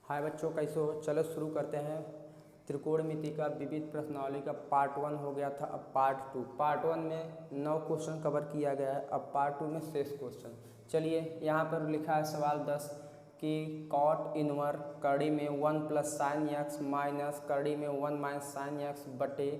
हाय बच्चों, कैसे हो? चलो शुरू करते हैं। त्रिकोणमिति का विविध प्रश्नावली का पार्ट 1 हो गया था। अब पार्ट 2। पार्ट 1 में 9 क्वेश्चन कवर किया गया है। अब पार्ट 2 में शेष क्वेश्चन। चलिए, यहाँ पर लिखा है सवाल 10 कि कॉट इनवर कड़ी में 1 प्लस साइन एक्स माइनस कड़ी में 1 माइनस साइन एक्स बटे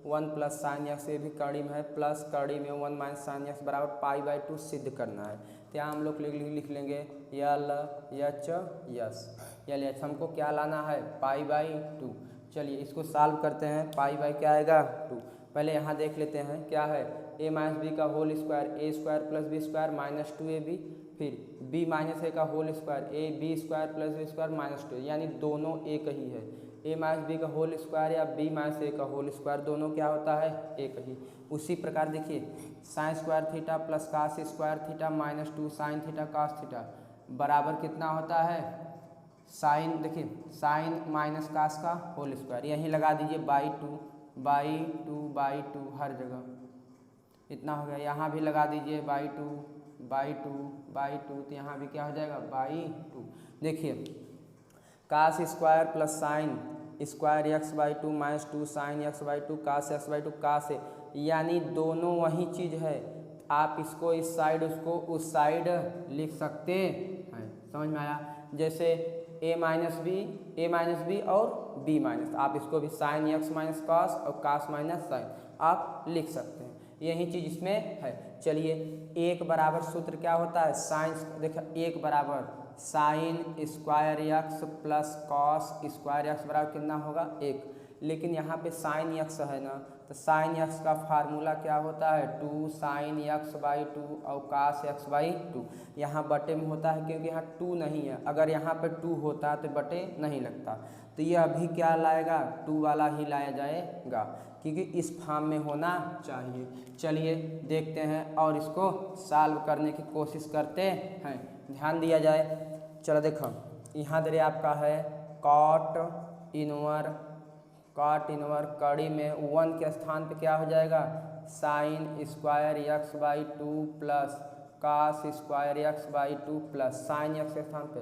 1 प्लस साइन एक्स, ये भी कड़ी में है, प्लस कड़ी में 1 माइनस साइन एक्स बराबर π/2 सिद्ध करना है। तो यहाँ हम लोग लिख लेंगे यल एच यस यल एच। हमको क्या लाना है? π/2। चलिए इसको सॉल्व करते हैं। पाई क्या आएगा? 2। पहले यहाँ देख लेते हैं क्या है। a माइनस बी का whole square a square plus B square minus 2ab, फिर b माइनस ए का whole square a b square plus B square minus 2, यानी दोनों एक ही है। a माइनस बी का होल स्क्वायर या b माइनस ए का होल स्क्वायर, दोनों क्या होता है? एक ही। उसी प्रकार देखिए sine square theta plus cos square theta minus 2 sine theta cos theta बराबर कितना होता है? साइन, देखिए साइन माइनस कास का होल स्क्वायर, यहीं लगा दीजिए बाई टू हर जगह इतना हो गया। यहाँ भी लगा दीजिए बाई टू, तो यहाँ भी क्या हो जाएगा? बाई 2। देखिए cos square plus sine square x/2 minus 2 sine x/2 cos x/2 cos है, यानी दोनों वही चीज़ है। आप इसको इस साइड उसको उस साइड लिख सकते हैं। समझ में आया? जैसे a माइनस बी और b माइनस, आप इसको भी साइन x माइनस कास और कास माइनस साइन आप लिख सकते हैं। यही चीज़ इसमें है। चलिए एक बराबर सूत्र क्या होता है? साइन, देखिए एक बराबर sign square X plus cos square x बराबर कितना होगा? 1। लेकिन यहाँ पे साइन एक्स है ना, तो साइन एक्स का फार्मूला क्या होता है? 2 साइन x/2 और कास x/2। यहाँ बटे में होता है क्योंकि यहाँ 2 नहीं है। अगर यहाँ पे 2 होता तो बटे नहीं लगता, तो ये अभी क्या लाएगा? 2 वाला ही लाया जाएगा, क्योंकि इस फॉर्म में होना चाहिए। चलिए देखते हैं और इसको सॉल्व करने की कोशिश करते हैं। ध्यान दिया जाए। चलो देखो, यहाँ दे आपका है कॉट इनवर कड़ी में 1 के स्थान पे क्या हो जाएगा? Sine square x/2 plus cos square x/2 plus sine x के स्थान पे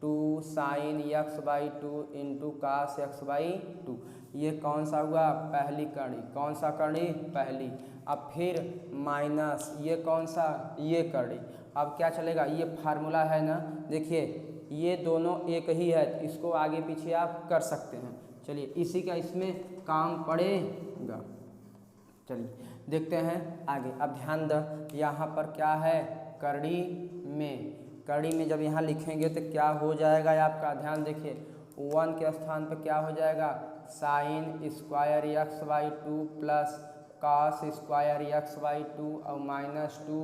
2 sine x/2 into cos x/2। ये कौन सा हुआ? पहली कड़ी। कौन सा कड़ी? पहली। अब फिर माइनस ये कौन सा? ये कड़ी। अब क्या चलेगा? ये फार्मूला है ना, देखिए ये दोनों एक ही है, इसको आगे पीछे आप कर सकते हैं। चलिए इसी का इसमें काम पड़ेगा। चलिए देखते हैं आगे। अब ध्यान द, यहाँ पर क्या है? कड़ी में जब यहाँ लिखेंगे तो क्या हो जाएगा आपका? ध्यान देखिए 1 के स्थान पर क्या हो जाएगा? Sine square x/2 plus cos square x/2 और minus 2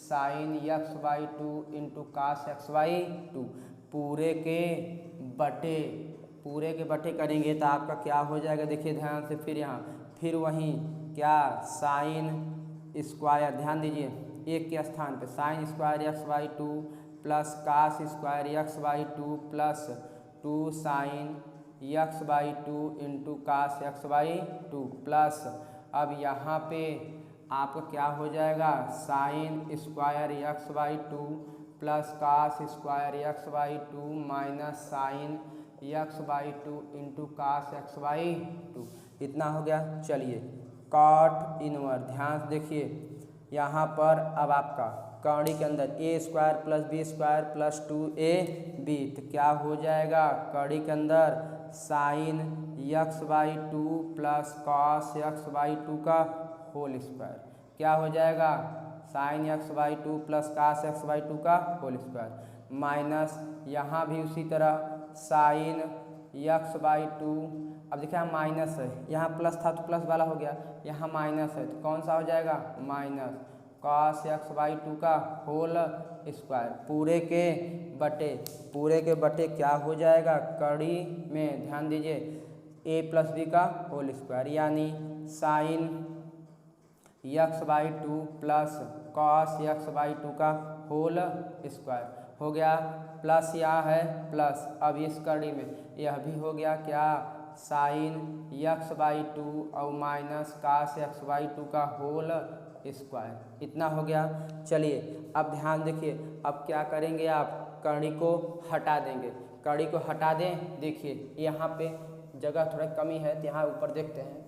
sine x/2 into cos x/2 पूरे के बटे करेंगे तो आपका क्या हो जाएगा? देखिए ध्यान से, फिर वहीं क्या? साइन स्क्वायर, ध्यान दीजिए 1 के स्थान पे sine square x/2 plus cos square x/2 plus 2 sine x/2 into cos x/2 plus, अब यहाँ पे आपका क्या हो जाएगा? Sine square x/2 plus cos square x/2 minus sine x/2 into cos x/2, इतना हो गया। चलिए कॉट इनवर, ध्यान से देखिए यहाँ पर अब आपका कड़ी के अंदर a square plus B square plus 2ab, तो क्या हो जाएगा? कड़ी के अंदर sign x/2 plus cos x/2 का होल स्क्वायर, क्या हो जाएगा? साइन x/2 प्लस कास x/2 का होल स्क्वायर माइनस यहाँ भी उसी तरह साइन x/2। अब देखिए यहाँ माइनस है, यहाँ प्लस था तो प्लस वाला हो गया, यहाँ माइनस है तो कौन सा हो जाएगा? माइनस कॉस x/2 का होल स्क्वायर पूरे के बटे क्या हो जाएगा? कड़ी में ध्यान दीजिए a प्लस बी का होल स्क्वायर, यानी साइन x/2 प्लस कॉस x/2 का होल स्क्वायर हो गया। प्लस यहाँ है प्लस, अब इस कड़ी में यह भी हो गया क्या? साइन x/2 और माइनस कास x/2 का होल स्क्वायर, इतना हो गया। चलिए अब ध्यान देखिए, अब क्या करेंगे आप? कड़ी को हटा देंगे, कड़ी को हटा दें। देखिए यहाँ पे जगह थोड़ा कमी है तो यहाँ ऊपर देखते हैं।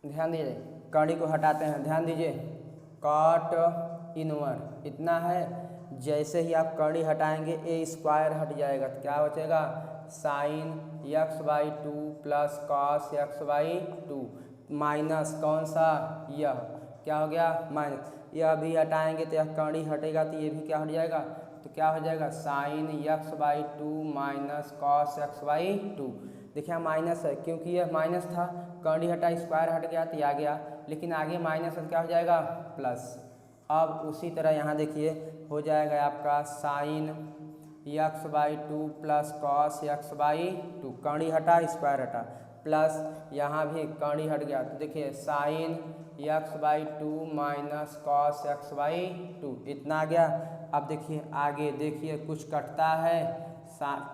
ध्यान दीजिए, कड़ी को हटाते हैं, ध्यान दीजिए, कॉट इनवर्स इतना है। जैसे ही आप कड़ी हटाएंगे ए स्क्वायर हट जाएगा तो क्या बचेगा, sign x/2 plus cos x/2 minus कौन सा, यह क्या हो गया माइनस, यह भी हटाएंगे तो यह कड़ी हटेगा तो ये भी क्या हट जाएगा, तो क्या हो जाएगा sign x/2 minus cos x/2। देखिए माइनस है क्योंकि यह माइनस था, कड़ी हटा स्क्वायर हट गया तो आ गया, लेकिन आगे माइनस है क्या हो जाएगा प्लस। अब उसी तरह यहाँ देखिए हो जाएगा आपका sign x/2 plus cos x/2, कड़ी हटा स्क्वायर हटा, प्लस यहाँ भी कड़ी हट गया तो देखिए sign x/2 minus cos x/2 इतना आ गया। अब देखिए आगे देखिए कुछ कटता है,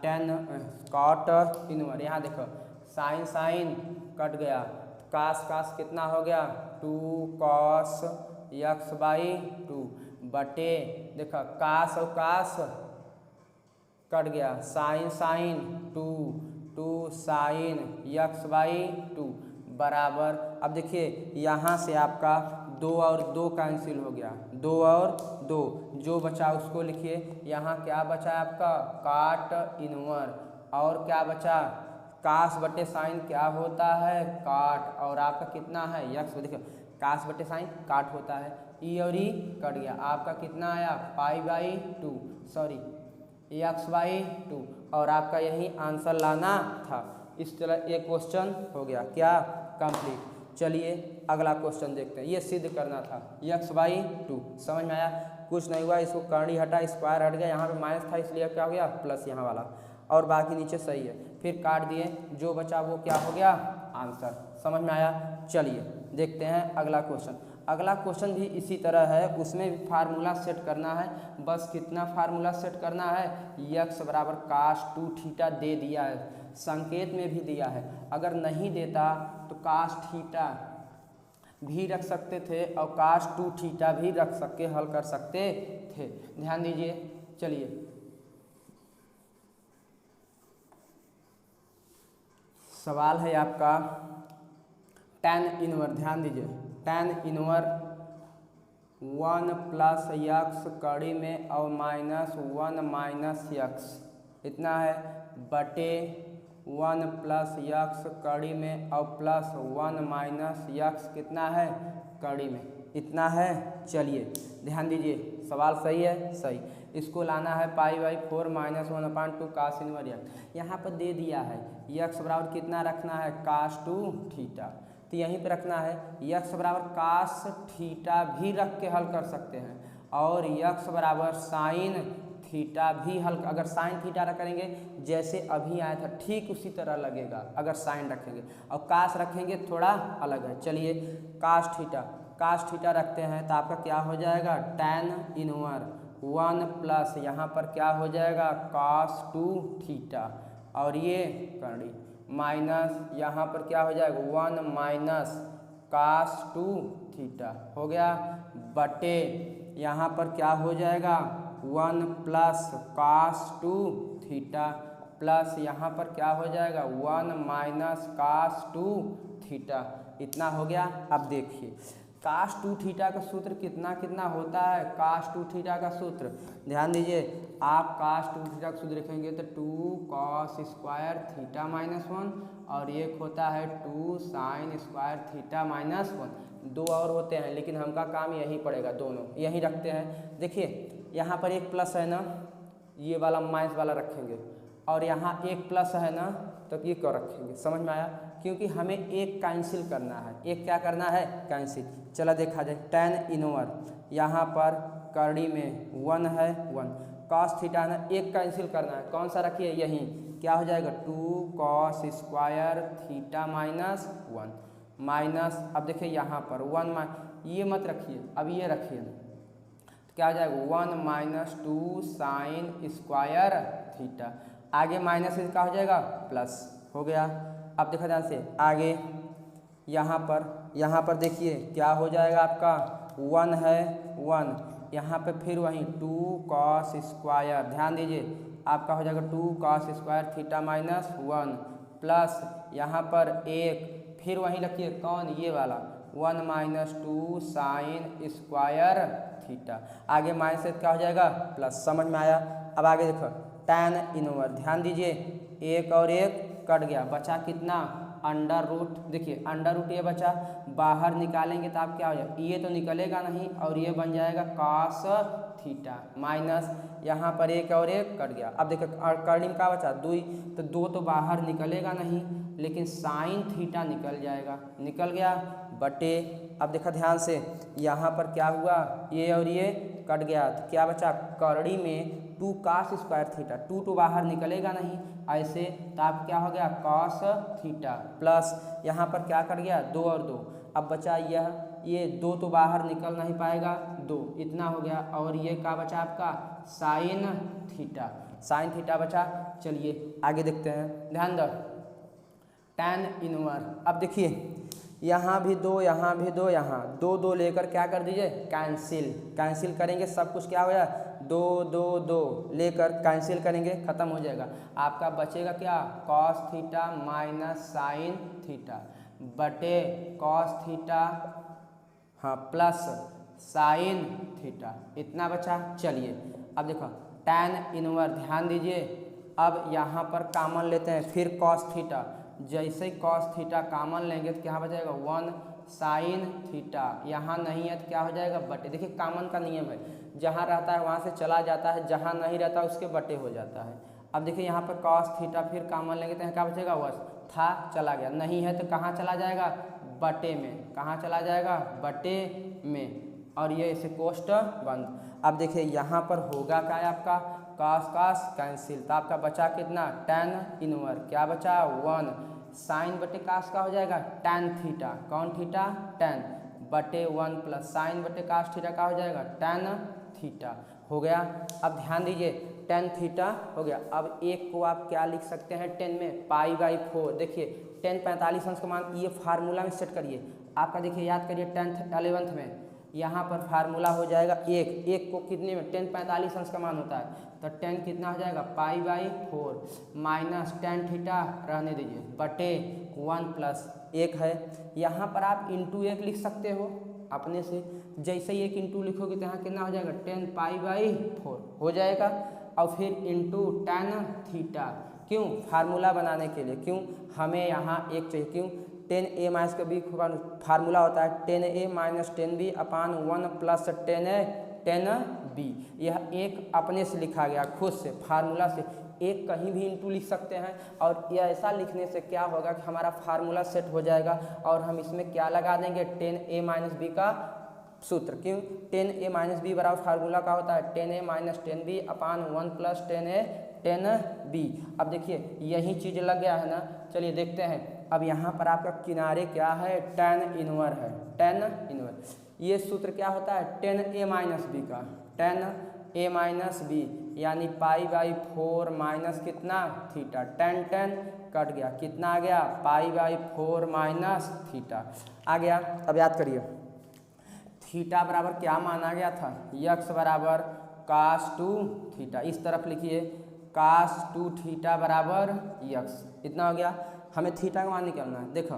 टेन कॉट इनवर्स, यहाँ देखो साइन साइन कट गया, कास कास कितना हो गया 2 कॉस x/2 बटे देखो कास और कास कट गया, साइन साइन 2 साइन x/2 बराबर। अब देखिए यहाँ से आपका 2 और 2 कैंसिल हो गया, 2 और 2 जो बचा उसको लिखिए। यहाँ क्या बचा आपका काट इनवर्स, और क्या बचा कास बटे साइन क्या होता है काट, और आपका कितना है यक्स, देखिए कास बटे साइन काट होता है, ई और ई कट गया, आपका कितना आया π/2 सॉरी x/2, और आपका यही आंसर लाना था। इस तरह एक क्वेश्चन हो गया क्या कंप्लीट। चलिए अगला क्वेश्चन देखते हैं, ये सिद्ध करना था x/2, समझ में आया, कुछ नहीं हुआ, इसको कड़ी हटा स्क्वायर हट गया, यहाँ पे माइनस था इसलिए क्या हो गया प्लस यहाँ वाला, और बाकी नीचे सही है, फिर काट दिए, जो बचा वो क्या हो गया आंसर, समझ में आया। चलिए देखते हैं अगला क्वेश्चन। अगला क्वेश्चन भी इसी तरह है, उसमें भी फार्मूला सेट करना है, बस कितना फार्मूला सेट करना है, x बराबर कास 2 थीटा दे दिया है, संकेत में भी दिया है, अगर नहीं देता तो कास थीटा भी रख सकते थे और कास 2 थीटा भी रख सके हल कर सकते थे। ध्यान दीजिए, चलिए सवाल है आपका tan इनवर्स, ध्यान दीजिए tan इनवर्स 1 प्लस x कड़ी में और माइनस 1 माइनस x इतना है बटे 1 प्लस x कड़ी में और प्लस 1 माइनस x कितना है कड़ी में इतना है। चलिए ध्यान दीजिए सवाल सही है, सही, इसको लाना है π/4 माइनस 1/2 कास इनवर्स, यहाँ पर दे दिया है x बराबर कितना रखना है कास 2 थीटा, तो यहीं पर रखना है x बराबर कास थीटा भी रख के हल कर सकते हैं, और x बराबर साइन थीटा भी हल, अगर साइन थीटा रख करेंगे जैसे अभी आया था ठीक उसी तरह लगेगा अगर साइन रखेंगे, और कास रखेंगे थोड़ा अलग है। चलिए कास थीटा रखते हैं तो आपका क्या हो जाएगा tan इनवर्स 1 प्लस यहाँ पर क्या हो जाएगा कास 2 थीटा, और ये कड़ी माइनस यहाँ पर क्या हो जाएगा 1 माइनस कास 2 थीटा हो गया, बटे यहाँ पर क्या हो जाएगा 1 प्लस कास 2 थीटा, प्लस यहाँ पर क्या हो जाएगा 1 माइनस कास 2 थीटा, इतना हो गया। अब देखिए कास 2 थीटा का सूत्र कितना कितना होता है, कास 2 थीटा का सूत्र ध्यान दीजिए, आप कास 2 थीटा का सूत्र लिखेंगे तो 2 कॉस स्क्वायर थीटा माइनस 1, और एक होता है 2 साइन स्क्वायर थीटा माइनस 1, 2 और होते हैं लेकिन हमका काम यही पड़ेगा, दोनों यही रखते हैं। देखिए यहाँ पर एक प्लस है ना, ये वाला माइनस वाला रखेंगे, और यहाँ एक प्लस है ना तो ये क्यों रखेंगे, समझ में आया, क्योंकि हमें एक कैंसिल करना है, एक क्या करना है कैंसिल। चला देखा जाए tan इनवर्स, यहाँ पर कड़ी में 1 है 1, कॉस थीटा ना एक कैंसिल करना है, कौन सा रखिए यहीं, क्या हो जाएगा 2 cos square theta minus 1 minus, अब देखिए यहाँ पर 1 ये मत रखिए, अब ये रखिए तो क्या हो जाएगा 1 माइनस 2 साइन स्क्वायर थीटा, आगे माइनस का हो जाएगा प्लस हो गया। अब देखो ध्यान से आगे यहाँ पर देखिए क्या हो जाएगा आपका 1 है 1, यहाँ पे फिर वहीं 2 cos स्क्वायर, ध्यान दीजिए आपका हो जाएगा 2 cos square theta minus 1 plus यहाँ पर एक, फिर वहीं रखिए कौन, ये वाला 1 माइनस 2 साइन स्क्वायर थीटा, आगे माइनस से क्या हो जाएगा प्लस, समझ में आया। अब आगे देखो tan इनवर्स, ध्यान दीजिए एक और एक कट गया, बचा कितना अंडर रूट, देखिए अंडर रूट ये बचा, बाहर निकालेंगे तो आप क्या हो जाएगा, ये तो निकलेगा नहीं और ये बन जाएगा cos थीटा माइनस यहाँ पर एक और एक कट गया। अब देखो कर्णिम का बचा 2, तो 2 तो बाहर निकलेगा नहीं लेकिन साइन थीटा निकल जाएगा, निकल गया बटे। अब देखा ध्यान से यहाँ पर क्या हुआ, ये और ये कट गया तो क्या बचा, कर्णी में 2 cos स्क्वायर थीटा, 2 तो बाहर निकलेगा नहीं ऐसे, तो आप क्या हो गया cos थीटा प्लस यहाँ पर क्या कर गया 2 और 2, अब बचा यह, ये 2 तो बाहर निकल नहीं पाएगा 2, इतना हो गया और ये क्या बचा आपका साइन थीटा बचा। चलिए आगे देखते हैं, ध्यान दो tan इनवर्स। अब देखिए यहाँ भी 2, यहाँ भी 2, यहाँ 2 2 लेकर क्या कर दीजिए कैंसिल करेंगे, सब कुछ क्या हो जाए 2 2 2 लेकर कैंसिल करेंगे, ख़त्म हो जाएगा। आपका बचेगा क्या cos theta minus sine theta बटे cos थीटा हाँ प्लस साइन थीटा, इतना बचा। चलिए अब देखो tan इनवर्स, ध्यान दीजिए अब यहाँ पर कामन लेते हैं, फिर cos थीटा, जैसे ही cos थीटा कामन लेंगे तो क्या बचेगा 1 साइन थीटा, यहाँ नहीं है तो क्या हो जाएगा बटे। देखिए कामन का नियम है, जहाँ रहता है वहाँ से चला जाता है, जहाँ नहीं रहता उसके बटे हो जाता है। अब देखिए यहाँ पर cos थीटा फिर कामन लेंगे तो क्या बचेगा, बस था चला गया, नहीं है तो कहाँ चला जाएगा बटे में, कहाँ चला जाएगा बटे में, और ये इसे कोष्ट बंद। अब देखिए यहाँ पर होगा क्या है आपका cos कैंसिल, तो आपका बचा कितना tan इनवर्स, क्या बचा 1 साइन बटे कास का हो जाएगा tan थीटा, कौन थीटा tan बटे 1 प्लस साइन बटे कास थीटा का हो जाएगा tan थीटा, हो गया। अब ध्यान दीजिए tan थीटा हो गया। अब एक को आप क्या लिख सकते हैं 10 में π/4, देखिए 10 45 अंश का मान, ये फार्मूला में सेट करिए आपका, देखिए याद करिए 10th 11th में यहाँ पर फार्मूला हो जाएगा एक को कितने में 10 45 अंश का मान होता है, तो 10 कितना हो जाएगा π/4 माइनस tan थीटा रहने दीजिए बटे 1 प्लस 1 है। यहाँ पर आप इंटू 1 लिख सकते हो अपने से, जैसे ही 1 इंटू लिखोगे तो यहाँ कितना हो जाएगा 10 π/4 हो जाएगा, और फिर इंटू tan थीटा, क्यों फार्मूला बनाने के लिए, क्यों हमें यहाँ एक चाहिए, क्यों 10a माइनस का बी फार्मूला होता है 10a माइनस 10b अपान 1 प्लस 10b, यह एक अपने से लिखा गया खुद से फार्मूला से, एक कहीं भी इंटू लिख सकते हैं, और यह ऐसा लिखने से क्या होगा कि हमारा फार्मूला सेट हो जाएगा, और हम इसमें क्या लगा देंगे 10a माइनस बी का सूत्र, क्यों 10a माइनस बी बराबर फार्मूला का होता है 10a माइनस 10b अपान 1 प्लस 10b। अब देखिए यही चीज़ लग गया है ना, चलिए देखते हैं। अब यहाँ पर आपका किनारे क्या है tan इनवर्स है, tan इनवर्स, ये सूत्र क्या होता है 10a माइनस बी का, 10a माइनस बी यानी π/4 माइनस कितना थीटा, tan कट गया, कितना आ गया π/4 माइनस थीटा आ गया। अब याद करिए थीटा बराबर क्या माना गया था, यक्स बराबर cos 2 थीटा, इस तरफ लिखिए cos 2 थीटा बराबर यक्स, इतना हो गया। हमें थीटा का मान निकालना है, देखो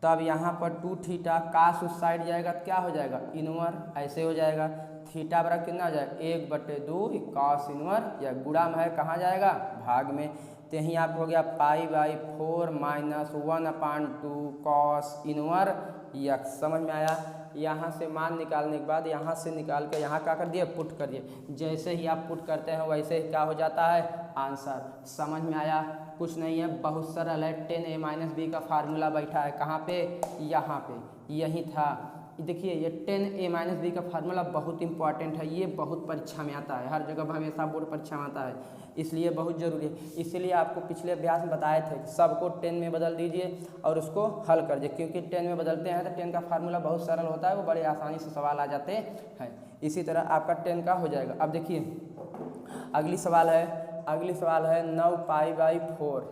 तब यहाँ पर 2 थीटा कास उस साइड जाएगा तो क्या हो जाएगा इनवर्स, ऐसे हो जाएगा, थीटा बराबर कितना हो जाएगा 1/2 cos इनवर्स, या गुणा में है कहाँ जाएगा भाग में, तो यहीं आप हो गया π/4 माइनस 1/2 cos इनवर्स यक्स, समझ में आया। यहाँ से मान निकालने के बाद यहाँ से निकाल के यहाँ क्या कर दिए पुट कर दिए, जैसे ही आप पुट करते हैं वैसे ही क्या हो जाता है आंसर, समझ में आया। कुछ नहीं है, बहुत सरल है, 10a माइनस बी का फार्मूला बैठा है कहाँ पे, यहाँ पे, यही था। देखिए ये 10a माइनस बी का फार्मूला बहुत इंपॉर्टेंट है, ये बहुत परीक्षा में आता है, हर जगह हमेशा बोर्ड परीक्षा में आता है, इसलिए बहुत ज़रूरी है। इसलिए आपको पिछले अभ्यास में बताए थे कि सबको 10 में बदल दीजिए और उसको हल कर दीजिए, क्योंकि 10 में बदलते हैं तो 10 का फार्मूला बहुत सरल होता है, वो बड़े आसानी से सवाल आ जाते हैं। इसी तरह आपका 10 का हो जाएगा। अब देखिए अगली सवाल है 9π/4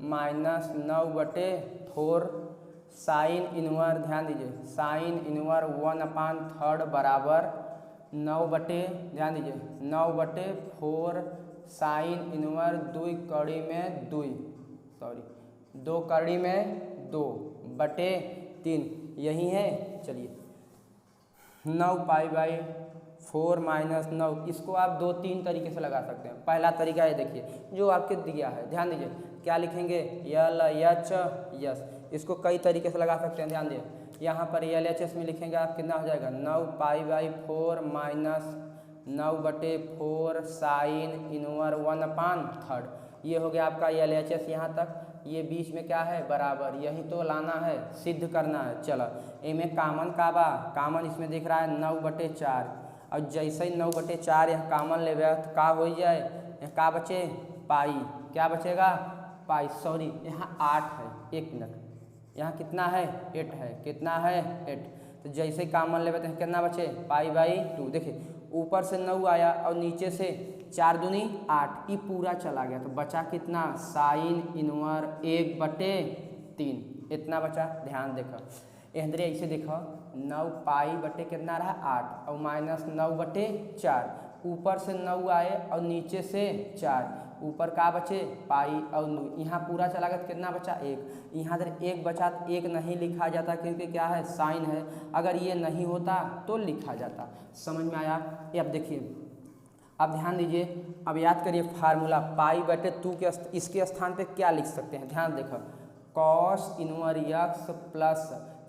माइनस 9/4 4 साइन इनवर, ध्यान दीजिए साइन इनवर 1/3 बराबर 9 ध्यान दीजिए 9/4 साइन इनवर 2 यही है। चलिए 9π/4 - 9, इसको आप 2-3 तरीके से लगा सकते हैं। पहला तरीका ये देखिए जो आपके दिया है, ध्यान दीजिए क्या लिखेंगे LHS, इसको कई तरीके से लगा सकते हैं। ध्यान दीजिए यहाँ पर LHS में लिखेंगे आप कितना हो जाएगा 9π/4 - 9/4 साइन इनवर 1/3, ये हो गया आपका LHS यहाँ तक। ये बीच में क्या है बराबर, यही तो लाना है, सिद्ध करना है। चलो इनमें कामन का बा, कामन इसमें दिख रहा है 9/4, और जैसे ही 9/4 यहाँ कामन ले गया तो का हो जाए, यहाँ का बचे पाई, क्या बचेगा पाई, सॉरी यहाँ 8 है, 1 मिनट, यहाँ कितना है 8 है, कितना है 8, तो जैसे ही कामन ले हैं कितना बचे π/2। देखिए ऊपर से 9 आया और नीचे से 4 दूनी 8, ये पूरा चला गया तो बचा कितना साइन इनवर 1/3, इतना बचा। ध्यान देखो इधर ऐसे देखो 9π कितना रहा 8 और -9/4, ऊपर से 9 आए और नीचे से 4, ऊपर का बचे पाई और 9, यहाँ पूरा चला गया तो कितना बचा 1, यहाँ इधर 1 बचा तो 1 नहीं लिखा जाता क्योंकि क्या है साइन है, अगर ये नहीं होता तो लिखा जाता। समझ में आया? ये अब देखिए, अब ध्यान दीजिए, अब याद करिए फार्मूला π/2 के इसके स्थान पे क्या लिख सकते हैं। ध्यान देखो cos inverse x plus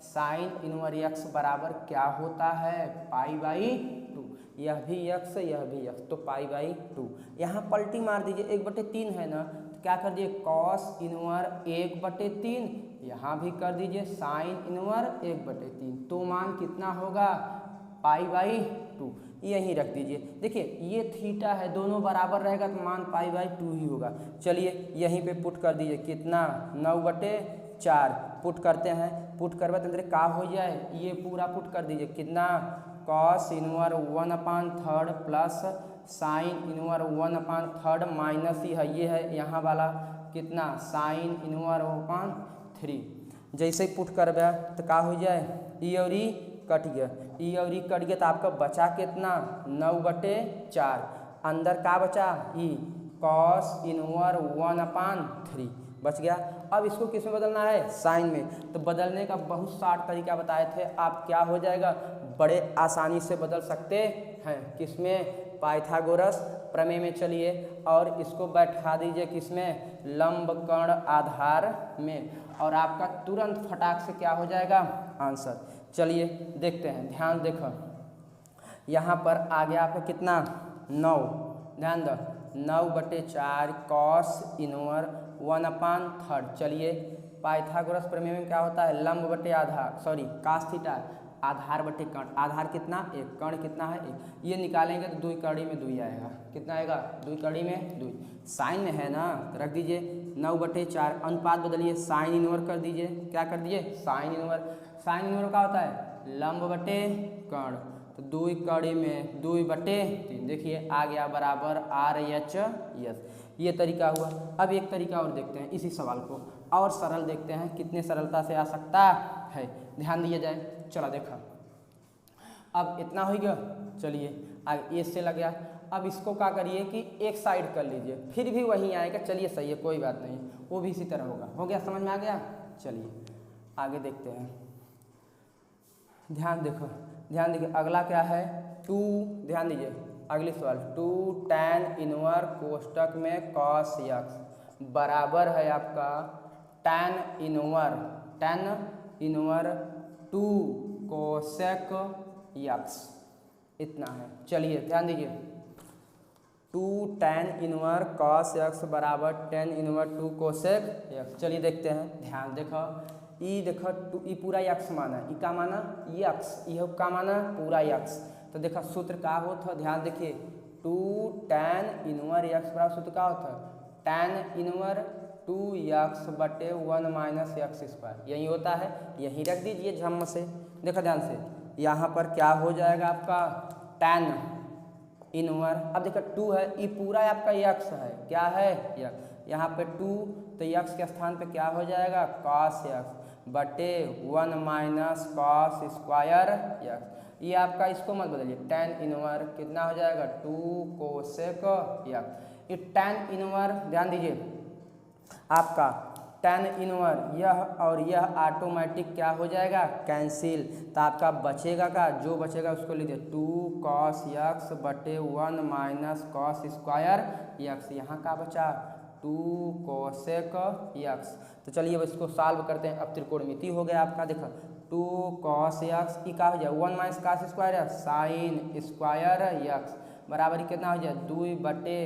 sine inverse x बराबर क्या होता है π/2, यह भी x यह भी x, तो π/2। यहाँ पलटी मार दीजिए 1/3 है ना, तो क्या कर दिए कॉस इनवर 1/3, यहाँ भी कर दीजिए साइन इनवर 1/3, तो मान कितना होगा π/2, यहीं रख दीजिए। देखिए ये थीटा है, दोनों बराबर रहेगा तो मान π/2 ही होगा। चलिए यहीं पे पुट कर दीजिए कितना 9/4 पुट करते हैं, पुट करवा तो अंदर का हो जाए, ये पूरा पुट कर दीजिए कितना कॉस इनवर 1/3 प्लस साइन इनवर 1/3 माइनस ही है, ये है यहाँ वाला कितना साइन इनवर 1/3। जैसे ही पुट करवा तो का हो जाए ई और ई कट गया, ई और ई कट गया तो आपका बचा कितना 9/4, अंदर का बचा ई कॉस इनवर 1/3 बच गया। अब इसको किस में बदलना है साइन में, तो बदलने का बहुत सारे तरीका बताए थे, आप क्या हो जाएगा बड़े आसानी से बदल सकते हैं। किसमें पाइथागोरस प्रमेय में। चलिए और इसको बैठा दीजिए किसमें लंब कर्ण आधार में, और आपका तुरंत फटाक से क्या हो जाएगा आंसर। चलिए देखते हैं, ध्यान देखो यहाँ पर आ गया आपका कितना 9, ध्यान दो 9/4 कॉस इनवर 1/3। चलिए पाइथागोरस प्रमेय में क्या होता है लंब बटे आधार, सॉरी कास थीटा आधार बटे कर्ण, आधार कितना 1, कर्ण कितना है 1, ये निकालेंगे तो 2 कड़ी में 2 आएगा, कितना आएगा 2 कड़ी में 2, साइन में है ना तो रख दीजिए 9/4, अनुपात बदलिए साइन इनवर कर दीजिए, क्या कर दीजिए साइन इनवर, साइन इनवर क्या होता है लंब बटे कर्ण, तो 2 कड़ी में 2/3, देखिए आ गया बराबर RHS, ये तरीका हुआ। अब एक तरीका और देखते हैं इसी सवाल को, और सरल देखते हैं कितने सरलता से आ सकता है, ध्यान दिया जाए। चला देखा अब इतना हो गया, चलिए आगे ये से लग गया। अब इसको क्या करिए कि एक साइड कर लीजिए, फिर भी वही आएगा, चलिए सही है कोई बात नहीं, वो भी इसी तरह होगा। हो गया समझ में आ गया? चलिए आगे देखते हैं, ध्यान देखो, ध्यान देखिए अगला क्या है 2, ध्यान दीजिए अगले सवाल 2 tan इनवर कोष्टक में cos x बराबर है आपका tan इनवर 2 कोसेक x, इतना है। चलिए ध्यान दीजिए 2 tan इनवर cos x बराबर tan इनवर 2 कोसेक x। चलिए देखते हैं, ध्यान देखो ई देखो ई पूरा x माना, ई का माना x, यह का माना पूरा x, तो देखा सूत्र का होता, ध्यान देखिए 2 tan इनवर x बराबर सूत्र का होता tan इनवर 2x बटे 1 - x², यही होता है, यही रख दीजिए झम से। देखो ध्यान से यहाँ पर क्या हो जाएगा आपका tan इनवर, अब देखो 2 है, ये पूरा आपका x है, क्या है x, यहाँ पे 2 तो x के स्थान पे क्या हो जाएगा cos x, बटे 1 माइनस कॉस स्क्वायर यक्स। ये आपका इसको मत बदलिए, tan इनवर कितना हो जाएगा 2 कोसेक यक्स। ये tan इनवर ध्यान दीजिए आपका tan इनवर यह और यह ऑटोमेटिक क्या हो जाएगा कैंसिल, तो आपका बचेगा का जो बचेगा उसको लिख दिए 2 कॉस यक्स बटे 1 माइनस कॉस स्क्वायर यक्स। यहाँ का बचा 2 कोसेक यक्स। तो चलिए अब इसको सॉल्व करते हैं। अब त्रिकोणमिति हो गया आपका, देखो 2 कॉस यक्स की का हो जाए 1 minus cos square x sine square x बराबर कितना हो जाए 2 बटे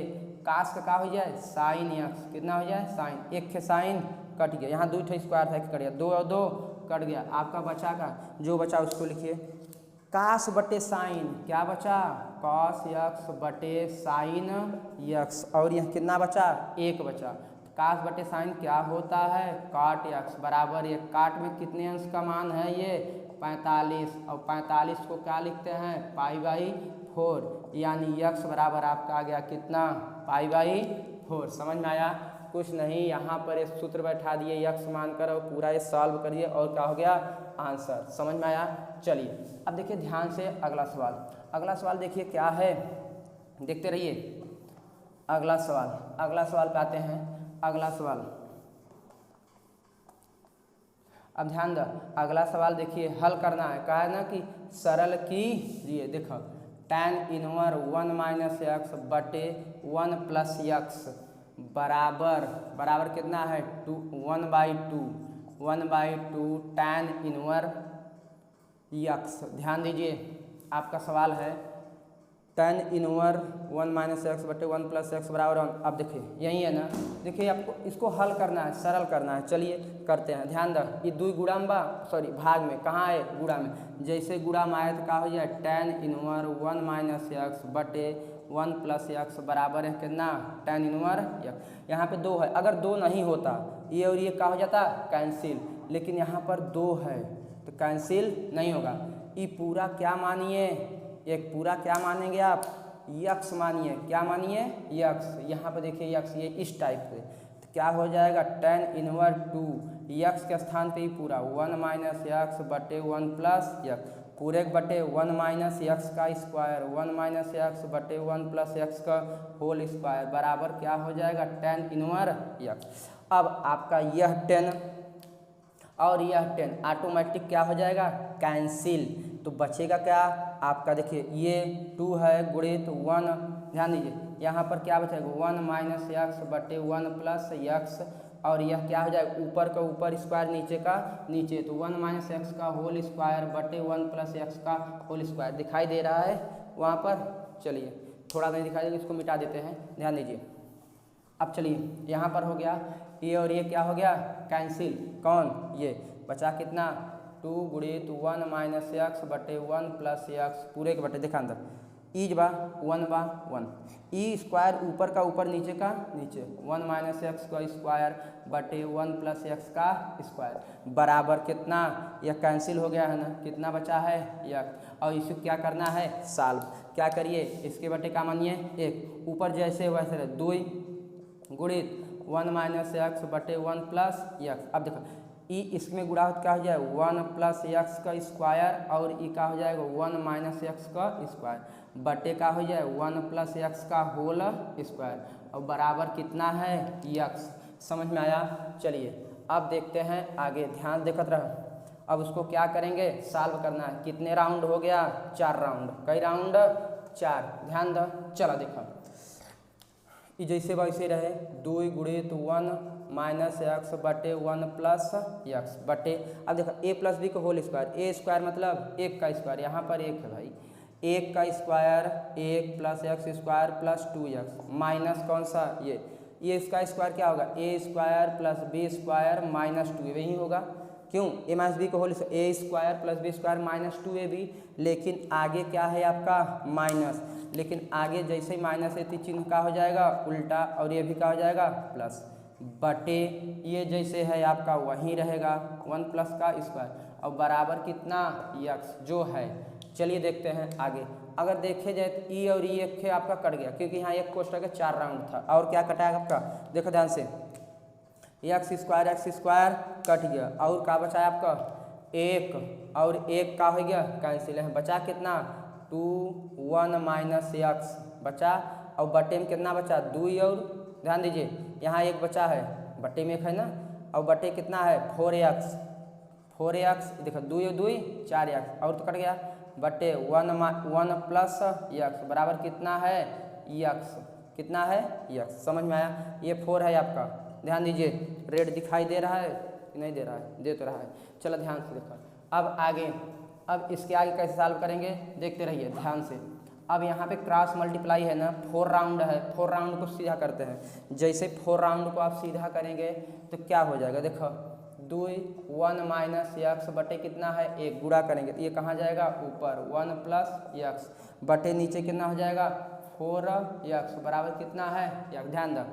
कास का हो जाए साइन यक्स कितना हो जाए साइन, एक के साइन कट गया, यहाँ 2 स्क्वायर था कट गया, 2 और 2 कट गया, आपका बचा का जो बचा उसको लिखिए कास बटे साइन, क्या बचा कॉस यक्स बटे साइन यक्स, और यह कितना बचा 1 बचा। कास बटे साइन क्या होता है काट यक्स बराबर ये काट में कितने अंश का मान है ये 45, और 45 को क्या लिखते हैं π/4, यानी यक्स बराबर आपका आ गया कितना π/4। समझ में आया? कुछ नहीं, यहाँ पर एक सूत्र बैठा दिए यक्स मानकर और पूरा ये सॉल्व करिए और क्या हो गया आंसर। समझ में आया? चलिए अब देखिए ध्यान से अगला सवाल। अगला सवाल देखिए क्या है, देखते रहिए। अगला सवाल पे आते हैं। अगला सवाल अब ध्यान दो, अगला सवाल देखिए हल करना है, कहा है ना कि सरल कीजिए। देखो tan इनवर 1 माइनस यक्स बटे 1 प्लस यक्स बराबर कितना है 1/2 tan इनवर यक्स। ध्यान दीजिए आपका सवाल है tan इनवर 1 माइनस एक्स बटे 1 प्लस एक्स बराबर 1। अब देखिए यही है ना, देखिए आपको इसको हल करना है, सरल करना है। चलिए करते हैं। ध्यान दो, ये 2 गुणा में भाग में कहाँ है गुणा में, जैसे गुणा में आए तो क्या हो जाए tan इनवर 1 माइनस एक्स बटे 1 प्लस एक्स बराबर है कितना tan इनवर एक्स। यहाँ पे 2 है, अगर 2 नहीं होता ये और ये क्या हो जाता कैंसिल, लेकिन यहाँ पर 2 है तो कैंसिल नहीं होगा। ये पूरा क्या मानिए, एक पूरा क्या मानेंगे आप यक्स मानिए, क्या मानिए यक्स। यहाँ पर देखिए यक्स ये इस टाइप से, तो क्या हो जाएगा tan इनवर 2 यक्स के स्थान पे ही पूरा 1 माइनस यक्स बटे 1 प्लस यक्स पूरे बटे 1 माइनस यक्स का स्क्वायर 1 माइनस यक्स बटे 1 प्लस यक्स का होल स्क्वायर बराबर क्या हो जाएगा tan इनवर यक्स। अब आपका यह 10 और यह 10 ऑटोमेटिक क्या हो जाएगा कैंसिल, तो बचेगा क्या आपका, देखिए ये 2 है गुणित 1, ध्यान दीजिए यहाँ पर क्या बचेगा 1 माइनस यक्स बटे 1 प्लस यक्स, और यह क्या हो जाएगा ऊपर का ऊपर स्क्वायर नीचे का नीचे, तो 1 माइनस एक्स का होल स्क्वायर बटे 1 प्लस एक्स का होल स्क्वायर दिखाई दे रहा है वहाँ पर। चलिए थोड़ा नहीं दिखाई देगा, इसको मिटा देते हैं, ध्यान दीजिए। अब चलिए यहाँ पर हो गया ये और ये क्या हो गया कैंसिल, कौन ये बचा कितना 2 गुणित 1 माइनस एक्स बटे 1 प्लस एक्स पूरे के बटे, देखा अंदर ईज बा 1 ई स्क्वायर ऊपर का ऊपर नीचे का नीचे 1 माइनस एक्स का स्क्वायर बटे 1 प्लस एक्स का स्क्वायर बराबर कितना, यह कैंसिल हो गया है ना, कितना बचा है यक्स। और इसे क्या करना है सॉल्व, क्या करिए इसके बटे का मानिए 1 ऊपर जैसे वैसे रहे 2 गुणित 1 माइनस एक्स बटे 1 प्लस एक्स। अब देखो ई इसमें गुणा क्या हो जाए 1 प्लस एक्स का स्क्वायर और ई का हो जाएगा 1 माइनस एक्स का स्क्वायर बटे का हो जाए 1 प्लस एक्स का होल स्क्वायर और बराबर कितना है यक्स। समझ में आया? चलिए अब देखते हैं आगे, ध्यान देखते रहो। अब उसको क्या करेंगे सॉल्व करना है। कितने राउंड हो गया 4 राउंड, कई राउंड 4, ध्यान दो। चलो देखो जैसे वैसे रहे 2 गुणित 1 माइनस एक्स बटे 1 प्लस एक्स बटे, अब देखो a प्लस बी का होल स्क्वायर, ए स्क्वायर मतलब 1 का स्क्वायर, यहाँ पर 1 है भाई, 1 का square 1 plus X square plus 2x minus कौन सा ये इसका स्क्वायर क्या होगा a square plus B square minus 2 यही होगा। क्यों a माइनस बी का whole a square plus B square minus 2ab, लेकिन आगे क्या है आपका माइनस, लेकिन आगे जैसे ही माइनस है तो चिन्ह का हो जाएगा उल्टा और ये भी क्या हो जाएगा प्लस बटे ये जैसे है आपका वहीं रहेगा 1 प्लस का स्क्वायर और बराबर कितना यक्स जो है। चलिए देखते हैं आगे। अगर देखे जाए तो ई और ई एक आपका कट गया क्योंकि यहाँ एक कोष्टक है 4 राउंड था, और क्या कटा है आपका देखो ध्यान से, एक्स स्क्वायर कट गया और का बचा है आपका एक, और एक का हो गया कैंसिल है, बचा कितना 2 1 माइनस एक्स बचा, और बटे में कितना बचा 2, और ध्यान दीजिए यहाँ एक बचा है, बटे में एक है ना, और बटे कितना है 4x देखो 2 2 4x और तो कट गया, बटे 1 प्लस एक्स बराबर कितना है एक्स, कितना है एक्स। समझ में आया, ये 4 है आपका। ध्यान दीजिए रेड दिखाई दे रहा है कि नहीं दे रहा है, दे तो रहा है। चलो ध्यान से देखो अब आगे, अब इसके आगे कैसे सॉल्व करेंगे देखते रहिए ध्यान से। अब यहाँ पे क्रॉस मल्टीप्लाई है ना, 4 राउंड है, 4 राउंड को सीधा करते हैं। जैसे 4 राउंड को आप सीधा करेंगे तो क्या हो जाएगा देखो 2 1 माइनस एक्स बटे कितना है 1, गुणा करेंगे तो ये कहाँ जाएगा ऊपर 1 प्लस एक्स बटे नीचे कितना हो जाएगा 4x बराबर कितना है एक्स। ध्यान दो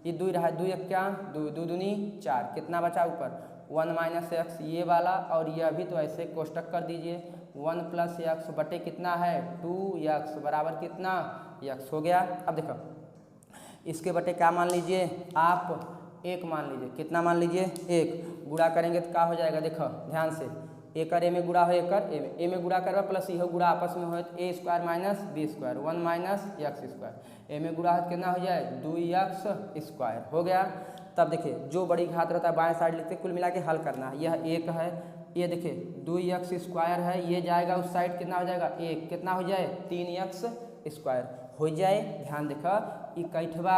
ये 2 रहा है, 2 1 क्या 2 2 दूनी 4, कितना बचा ऊपर 1 माइनस एक्स ये वाला, और ये अभी तो ऐसे कोष्टक कर दीजिए 1 प्लस एक्स बटे कितना है 2x बराबर कितना x हो गया। अब देखो इसके बटे क्या मान लीजिए आप 1 मान लीजिए, कितना मान लीजिए 1, गुणा करेंगे तो क्या हो जाएगा देखो ध्यान से, एक ए में गुणा हो एक ए में गुणा करवा प्लस यह गुणा आपस में हो तो a square minus b square 1 minus x square, a में गुणा हो कितना हो जाए 2x स्क्वायर हो गया। तब देखिए जो बड़ी घात रहता है बाएं साइड लिखते कुल मिला के हल करना है, यह 1 है, ये देखिए 2x स्क्वायर है, ये जाएगा उस साइड कितना हो जाएगा 1, कितना हो जाए 3x स्क्वायर हो जाए। ध्यान देखा इकट्ठवा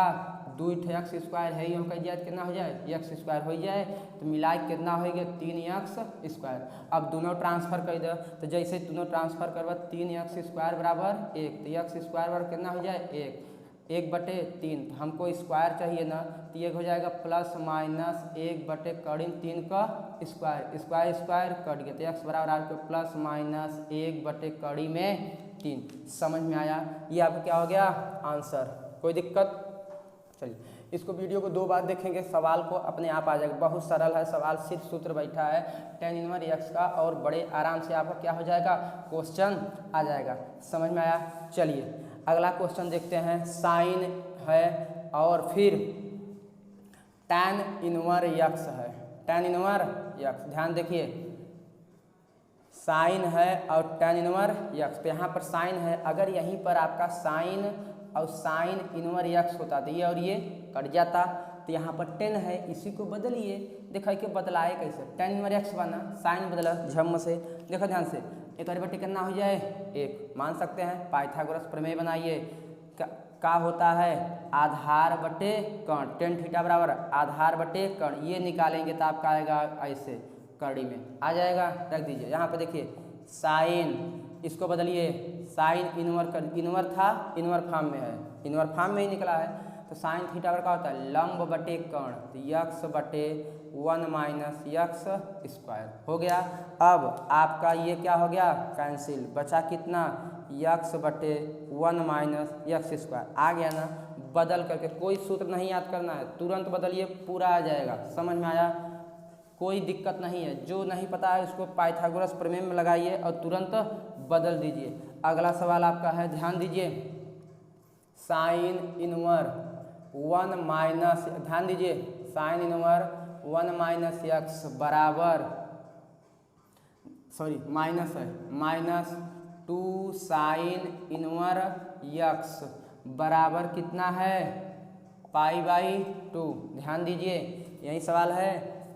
2x स्क्वायर है, यूँ कह जाए तो कितना हो जाए x स्क्वायर हो जाए, तो मिला के कितना हो गया 3x स्क्वायर। अब दोनों ट्रांसफर कर दो तो जैसे दोनों ट्रांसफर करवा 3x स्क्वायर बराबर 1, तो x स्क्वायर बराबर कितना हो जाए 1 बटे 3, तो हमको स्क्वायर चाहिए ना, तो ये हो जाएगा प्लस माइनस 1 बटे कड़ी 3 का स्क्वायर, स्क्वायर स्क्वायर कट गया, तो x बराबर आपको प्लस माइनस 1 बटे कड़ी में 3। समझ में आया, ये आपको क्या हो गया आंसर, कोई दिक्कत। चलिए इसको वीडियो को 2 बार देखेंगे, सवाल को अपने आप आ जाएगा, बहुत सरल है सवाल, सिर्फ सूत्र बैठा है tan इनवर्स x का, और बड़े आराम से आपका क्या हो जाएगा क्वेश्चन आ जाएगा। समझ में आया। चलिए अगला क्वेश्चन देखते हैं, साइन है और फिर tan इनवर्स x है, tan इनवर्स x, ध्यान देखिए साइन है और tan इनवर्स x, तो यहाँ पर साइन है, अगर यहीं पर आपका साइन और साइन इनवर्स x होता तो ये और ये कट जाता, तो यहाँ पर tan है इसी को बदलिए, देखा कि बदलाए कैसे, tan इनवर्स x बना साइन बदला झम से, देखो ध्यान से एक बटे कितना हो जाए 1, मान सकते हैं पाइथागोरस प्रमेय बनाइए, का होता है आधार बटे कर्ण, tan थीटा बराबर आधार बटे कर्ण, ये निकालेंगे तो आपका आएगा ऐसे कड़ी में आ जाएगा, रख दीजिए। यहाँ पर देखिए साइन, इसको बदलिए साइन इनवर्स था इनवर्स फॉर्म में है, इनवर्स फॉर्म में ही निकला है, तो साइन थीटा पर क्या होता है लंब बटे कर्ण, तो x बटे 1 माइनस एक्स स्क्वायर हो गया। अब आपका ये क्या हो गया कैंसिल, बचा कितना x बटे 1 माइनस एक्स स्क्वायर आ गया ना, बदल करके कोई सूत्र नहीं याद करना है, तुरंत बदलिए पूरा आ जाएगा। समझ में आया, कोई दिक्कत नहीं है, जो नहीं पता है उसको पाइथागोरस प्रमेय में लगाइए और तुरंत बदल दीजिए। अगला सवाल आपका है, ध्यान दीजिए साइन इनवर्स 1 माइनस, ध्यान दीजिए साइन इनवर्स 1 माइनस एक्स बराबर, सॉरी माइनस है, माइनस 2 साइन इनवर्स एक्स बराबर कितना है π/2। ध्यान दीजिए यही सवाल है,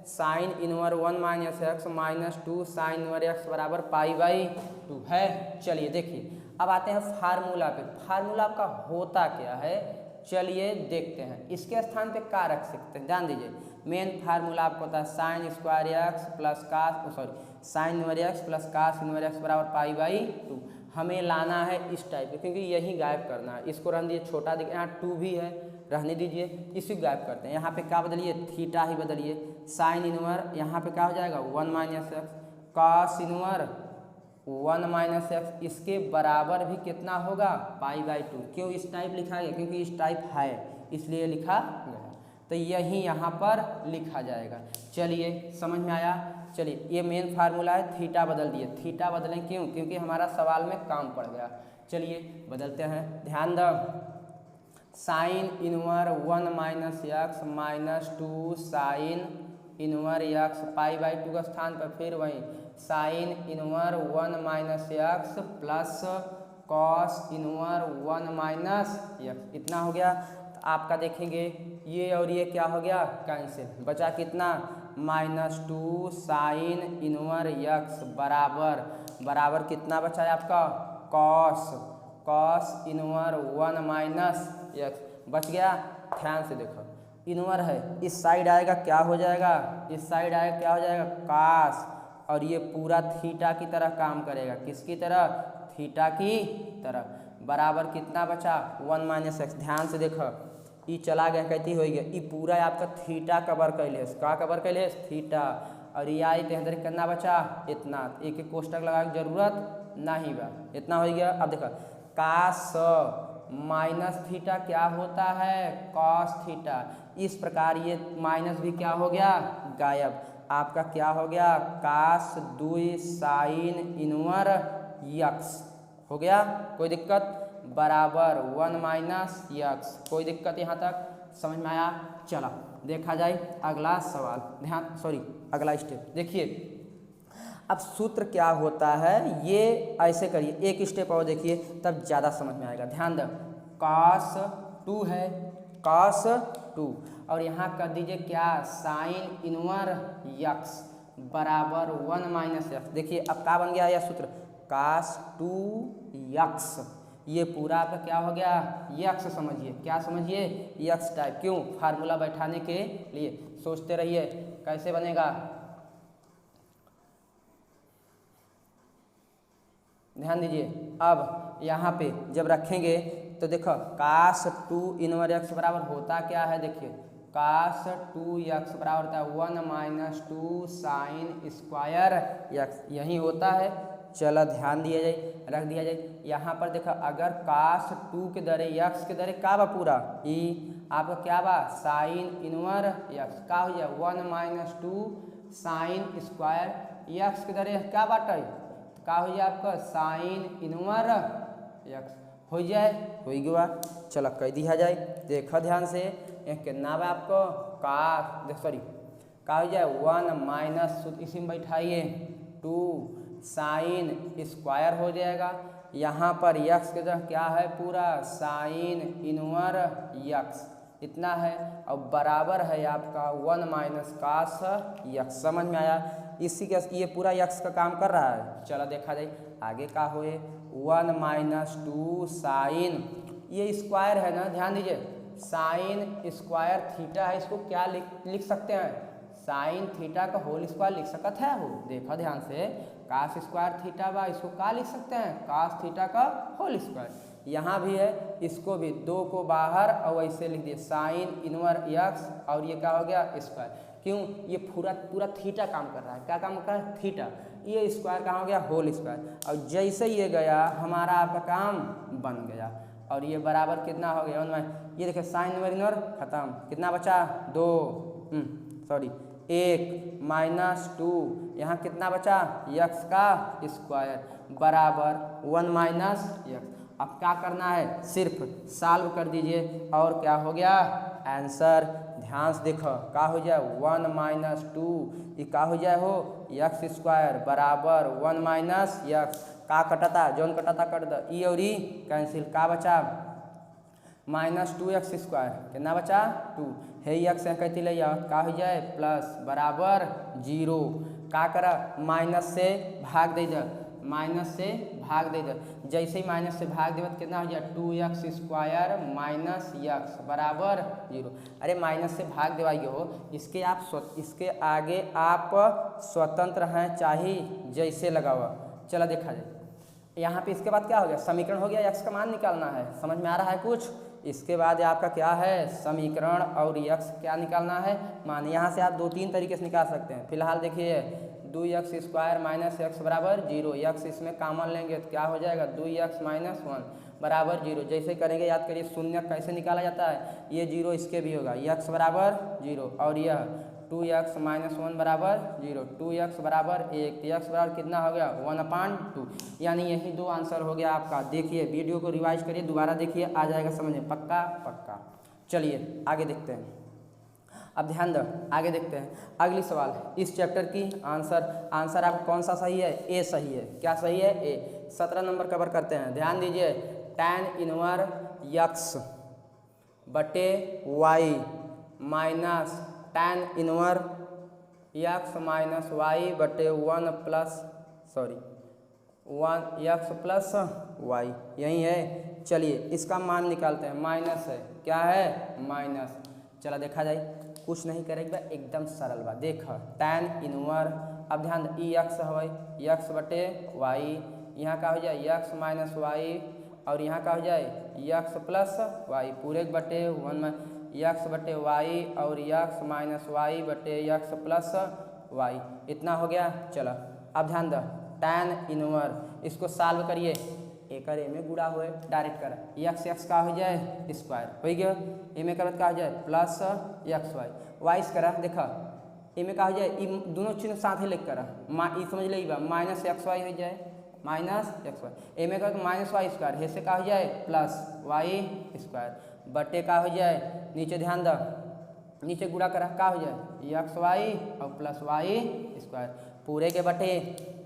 sine inverse 1 minus x minus 2 sign inverse X बराबर π/2 है। चलिए देखिए अब आते हैं फार्मूला पे, फार्मूला आपका होता क्या है चलिए देखते हैं, इसके स्थान पे क्या रख सकते हैं। ध्यान दीजिए मेन फार्मूला आपको होता है sine square X plus cos, sorry sine inverse X plus cos inverse X बराबर π/2, हमें लाना है इस टाइप पे, क्योंकि यही गायब करना है, इसको रहने दीजिए छोटा दिख, यहाँ 2 भी है रहने दीजिए, इसी को गायब करते हैं। यहाँ पे क्या बदलिए थीटा ही बदलिए, साइन इनवर्स यहाँ पे क्या हो जाएगा 1 माइनस एक्स, कास इनवर्स 1 माइनस एक्स, इसके बराबर भी कितना होगा π/2। क्यों इस टाइप लिखा गया, क्योंकि इस टाइप है इसलिए लिखा गया, तो यही यहाँ पर लिखा जाएगा। चलिए समझ में आया। चलिए ये मेन फार्मूला है, थीटा बदल दिए, थीटा बदलें क्यों, क्योंकि हमारा सवाल में काम पड़ गया। चलिए बदलते हैं, ध्यान दो sine inverse 1 minus x minus 2 sine inverse x pi by 2 का स्थान पर फिर वहीं sine inverse 1 minus x plus cos inverse 1 minus x. इतना हो गया। तो आपका देखेंगे ये और ये क्या हो गया, कैंसिल। बचा कितना, -2 साइन इनवर यक्स बराबर बराबर कितना बचा है आपका, कॉस इनवर 1 माइनस यक्स बच गया। ध्यान से देखो, इनवर है, इस साइड आएगा क्या हो जाएगा, इस साइड आएगा क्या हो जाएगा, कास, और ये पूरा थीटा की तरह काम करेगा। किसकी तरह, थीटा की तरह। बराबर कितना बचा, 1 माइनस एक्स। ध्यान से देखो, ई चला गया, कहती हो गया, ई पूरा आपका थीटा कवर कैले, का कवर कैले, थीटा। और ये आई तेहदर कितना बचा, इतना। एक एक कोष्टक लगाने की जरूरत नहीं बा, इतना हो गया। अब देखो, कास माइनस थीटा क्या होता है, कॉस थीटा। इस प्रकार ये माइनस भी क्या हो गया, गायब। आपका क्या हो गया, कास 2 साइन इनवर यक्स हो गया। कोई दिक्कत, बराबर 1 माइनस यक्स। कोई दिक्कत यहाँ तक समझ में आया। चला देखा जाए अगला सवाल, अगला स्टेप देखिए। अब सूत्र क्या होता है, ये ऐसे करिए, एक स्टेप और देखिए तब ज़्यादा समझ में आएगा। ध्यान दो, cos 2 है, cos 2, और यहाँ कर दीजिए क्या, साइन इनवर यक्स बराबर 1 माइनस यक्स। देखिए अब क्या बन गया यह सूत्र, cos 2 यक्स। ये पूरा आपका क्या हो गया, यक्स समझिए, क्या समझिए, यक्स टाइप। क्यों, फार्मूला बैठाने के लिए। सोचते रहिए कैसे बनेगा। ध्यान दीजिए, अब यहाँ पे जब रखेंगे तो देखो cos 2 इनवर यक्स बराबर होता क्या है, देखिए cos 2 यक्स बराबर होता है 1 माइनस 2 साइन स्क्वायर यक्स, यही होता है। चलो ध्यान दिया जाए, रख दिया जाए। यहाँ पर देखो, अगर cos 2 के दरे यक्स के दरे का बा पूरा, ई आपका क्या बा, साइन इनवर यक्स का हो जाए 1 माइनस 2 साइन स्क्वायर यक्स के दरे क्या बाटे, का हो जाए आपका साइन इनवर यक्स हो जाए, हो गया। चलो कह दिया जाए, देखो ध्यान से, कितना बा आपको, का हो जाए 1 माइनस, इसी में बैठाइए 2 साइन स्क्वायर हो जाएगा। यहाँ पर यक्स के जगह क्या है, पूरा साइन इनवर यक्स इतना है, और बराबर है आपका 1 माइनस कास यक्स। समझ में आया। इसी के ये पूरा यक्स का काम कर रहा है। चलो देखा जाए आगे का हुए, 1 माइनस 2 साइन, ये स्क्वायर है ना, ध्यान दीजिए, साइन स्क्वायर थीटा है, इसको क्या लिख सकते हैं, साइन थीटा का होल स्क्वायर लिख सकते है हो। देखो ध्यान से, कास स्क्वायर थीटा बा, इसको क्या लिख सकते हैं, कास थीटा का होल स्क्वायर। यहाँ भी है, इसको भी 2 को बाहर और ऐसे लिख दिए साइन इनवर यक्स, और ये क्या हो गया, स्क्वायर। क्यों, ये पूरा थीटा काम कर रहा है, क्या काम कर रहा है, थीटा। ये स्क्वायर कहाँ हो गया, होल स्क्वायर, और जैसे ये गया हमारा आपका काम बन गया। और ये बराबर कितना हो गया, ये देखिए साइन इनवर खत्म, कितना बचा, 1 माइनस 2, यहाँ कितना बचा, यक्स का स्क्वायर बराबर 1 माइनस यक्स। अब क्या करना है, सिर्फ सॉल्व कर दीजिए, और क्या हो गया, आंसर। ध्यान से देखो, का हो जाए 1 माइनस 2, ये का हो जाए हो, यक्स स्क्वायर बराबर 1 माइनस यक्स। का कटता, जौन कटता कट द, ई और ई कैंसिल, का बचा -2x स्क्वायर, कितना बचा 2 है, यक्स कहती ले का हो जाए प्लस बराबर 0। का करा, माइनस से भाग दे दे, माइनस से भाग दे दे, जैसे ही माइनस से भाग देगा तो कितना हो जाए 2x स्क्वायर माइनस यक्स बराबर 0। अरे माइनस से भाग देवाइए हो, इसके आगे आप स्वतंत्र हैं, चाहे जैसे लगाओ। चला देखा जाए, यहाँ पे इसके बाद क्या हो गया, समीकरण हो गया, यक्स का मान निकालना है। समझ में आ रहा है कुछ। इसके बाद आपका क्या है, समीकरण और यक्स क्या निकालना है, मान। यहाँ से आप 2-3 तरीके से निकाल सकते हैं। फिलहाल देखिए 2x स्क्वायर माइनस एक्स बराबर 0, यक्स इसमें कॉमन लेंगे तो क्या हो जाएगा 2x माइनस 1 बराबर 0। जैसे करेंगे याद करिए, शून्य कैसे निकाला जाता है, ये 0 इसके भी होगा, यक्स बराबर 0, और यह 2x माइनस 1 बराबर 0, 2x बराबर 1, तो x बराबर कितना हो गया 1/2, यानी यही दो आंसर हो गया आपका। देखिए वीडियो को रिवाइज करिए, दोबारा देखिए, आ जाएगा समझ में, पक्का पक्का। चलिए आगे देखते हैं। अब ध्यान दो, आगे देखते हैं अगली सवाल। इस चैप्टर की आंसर आपका कौन सा सही है? ए सही है। क्या सही है? ए। 17 नंबर कवर करते हैं, ध्यान दीजिए। tan इनवर x बटे y minus tan इनवर x minus y बटे 1 x प्लस y, यही है। चलिए इसका मान निकालते हैं, माइनस है, क्या है माइनस। चला देखा जाए, कुछ नहीं करेगा, एकदम सरल बा। देख tan इनवर, अब ध्यान ई एक्स है x बटे y, यहाँ का हो जाए x माइनस y, और यहाँ का हो जाए x प्लस y, पूरे बटे 1 x बटे y और x माइनस y बटे x प्लस y, इतना हो गया। चलो अब ध्यान दो, tan इनवर, इसको सॉल्व करिए, एक ए में गुड़ा हुए डायरेक्ट कर, x का हो जाए स्क्वायर, हो गया। ए में करत का हो जाए प्लस xy, वाइस करा, देखा ए में का हो जाए, दोनों चिन्ह साथ ही लिख करा, ई समझ ले माइनस xy हो जाए, माइनस xy, ए में कर माइनस वाई स्क्वायर, हे से का हो जाए प्लस वाई स्क्वायर, बटे का हो जाए, नीचे ध्यान दो, नीचे गुड़ा करा, का हो जाए xy और प्लस वाई स्क्वायर, पूरे के बटे,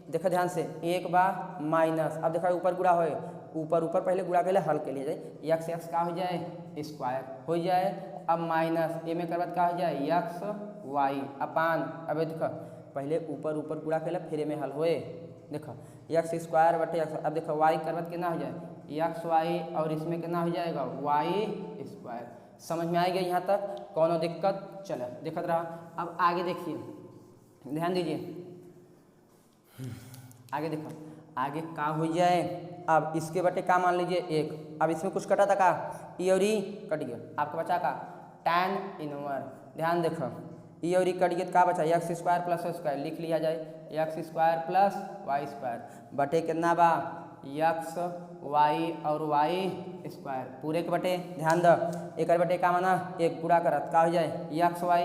देखो ध्यान से, एक बार माइनस, अब देखो ऊपर गुड़ा होए, ऊपर पहले गुड़ा के लिए हल के लिए जाए, x का हो जाए स्क्वायर हो जाए, अब माइनस ए में करवत का हो जाए x y अपान, अब देखो पहले ऊपर गुड़ा के लिए फिर ए में हल होए, देखो x स्क्वायर बटे x, अब देखो y करवत कितना हो जाए x y, और इसमें कितना हो जाएगा y स्क्वायर। समझ में आएगा यहाँ तक? कौनो दिक्कत? चलो दिक्कत रहा। अब आगे देखिए, ध्यान दीजिए, आगे देखो, आगे का हो जाए, अब इसके बटे का मान लीजिए 1, अब इसमें कुछ कटा था का, ई और ई कट गया, आपका बचा का tan इनवर, ध्यान देखो ई और ई कट गया, का बचा x स्क्वायर प्लस स्क्वायर, लिख लिया जाए x square plus Y square, बटे कितना बा x y और y स्क्वायर, पूरे के बटे, ध्यान दो, एक बटे का माना, एक गुड़ा करत का हो जाए x y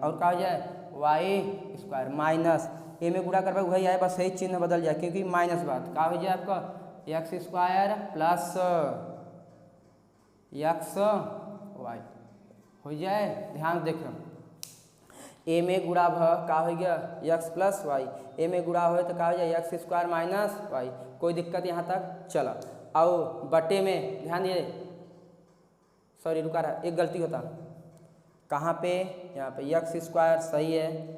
और का हो जाए y स्क्वायर, माइनस ए में गुड़ा करवा वही आए, बस यही चिन्ह बदल जाए, क्योंकि माइनस बात, का हो जाए आपका x square plus x y हो जाए। ध्यान देखो, ए में गुड़ा का हो गया x प्लस वाई, ए में गुड़ा हो तो का हो जाए x स्क्वायर माइनस वाई, कोई दिक्कत यहाँ तक? चलो, और बटे में ध्यान दिए, सॉरी रुका रहा, एक गलती होता, कहाँ पे, यहाँ पे x स्क्वायर सही है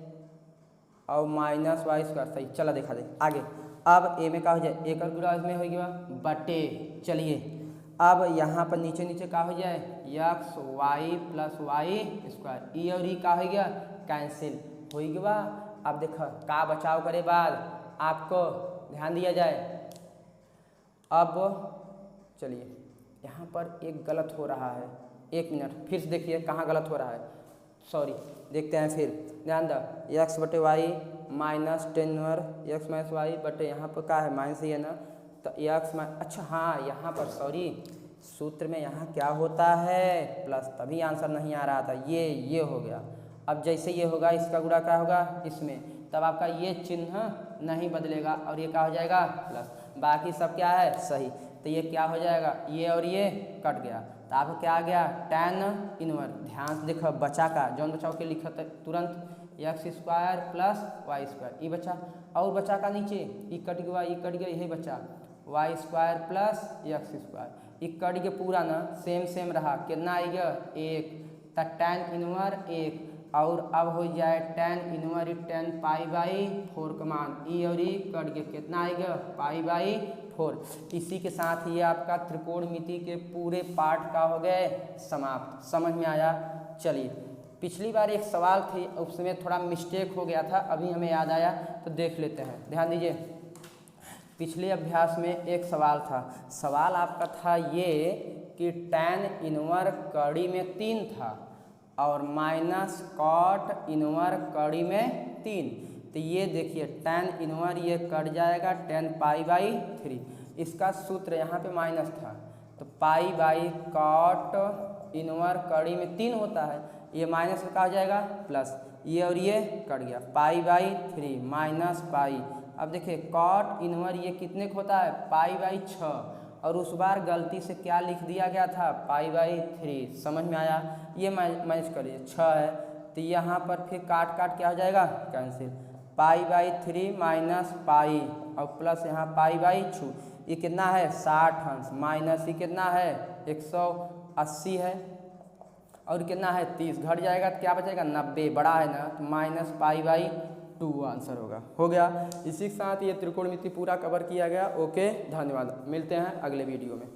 और माइनस वाई स्क्वायर सही। चला देखा दे आगे, अब ए में का हो जाए, एक और गुड़ा में हो गया बटे, चलिए अब यहाँ पर नीचे का हो जाए x y plus Y square, e और ई का हो गया कैंसिल हो गया। अब देखो का बचाव करे बाद आपको ध्यान दिया जाए। अब चलिए यहाँ पर एक गलत हो रहा है, एक मिनट फिर से देखिए कहाँ गलत हो रहा है, सॉरी देखते हैं फिर, ध्यान दो, x बटे y minus tan inverse x minus y बटे, यहाँ पर क्या है माइनस ही है ना, तो x अच्छा हाँ यहाँ पर सॉरी सूत्र में यहाँ क्या होता है प्लस, तभी आंसर नहीं आ रहा था, ये हो गया। अब जैसे ये होगा इसका गुणा क्या होगा इसमें, तब आपका ये चिन्ह नहीं बदलेगा और ये क्या हो जाएगा प्लस, बाकी सब क्या है सही, तो ये क्या हो जाएगा, ये और ये कट गया, तो आपको क्या आ गया tan इनवर। ध्यान से देखो बचा का जौन बचाओ के लिखा तुरंत x square plus Y square, ये बचा, और बचा का नीचे ये कट गया, यही बचा Y square plus x square, ये कट गया पूरा ना, सेम रहा, कितना आई गया एक, तो tan इनवर एक, और अब हो जाए tan इनवर 10 पाई बाई 4 का मान, ई और ई कट गया, कितना आएगा पाई बाई 4। इसी के साथ ये आपका त्रिकोणमिति के पूरे पाठ का हो गए समाप्त। समझ में आया? चलिए पिछली बार एक सवाल थी उसमें थोड़ा मिस्टेक हो गया था, अभी हमें याद आया तो देख लेते हैं। ध्यान दीजिए, पिछले अभ्यास में एक सवाल था, सवाल आपका था ये कि tan इनवर कड़ी में 3 था और माइनस कॉट इनवर कड़ी में 3, तो ये देखिए tan इनवर ये कट जाएगा 10 पाई बाई 3, इसका सूत्र यहाँ पे माइनस था, तो पाई बाई कॉट इनवर कड़ी में 3 होता है, ये माइनस का हो जाएगा प्लस, ये और ये कट गया, पाई/3 माइनस पाई। अब देखिए कॉट इनवर ये कितने का होता है, पाई/6, और उस बार गलती से क्या लिख दिया गया था, पाई/3। समझ में आया? ये मैच करिए, 6 है तो यहाँ पर फिर काट क्या हो जाएगा, कैंसिल, पाई/3 माइनस पाई और प्लस यहाँ पाई/6। ये कितना है 60 अंश, माइनस ये कितना है 180 है, और कितना है 30, घट जाएगा तो क्या बचेगा 90, बड़ा है ना, तो माइनस पाई/2 आंसर होगा। हो गया। इसी के साथ ये त्रिकोणमिति पूरा कवर किया गया। ओके, धन्यवाद, मिलते हैं अगले वीडियो में।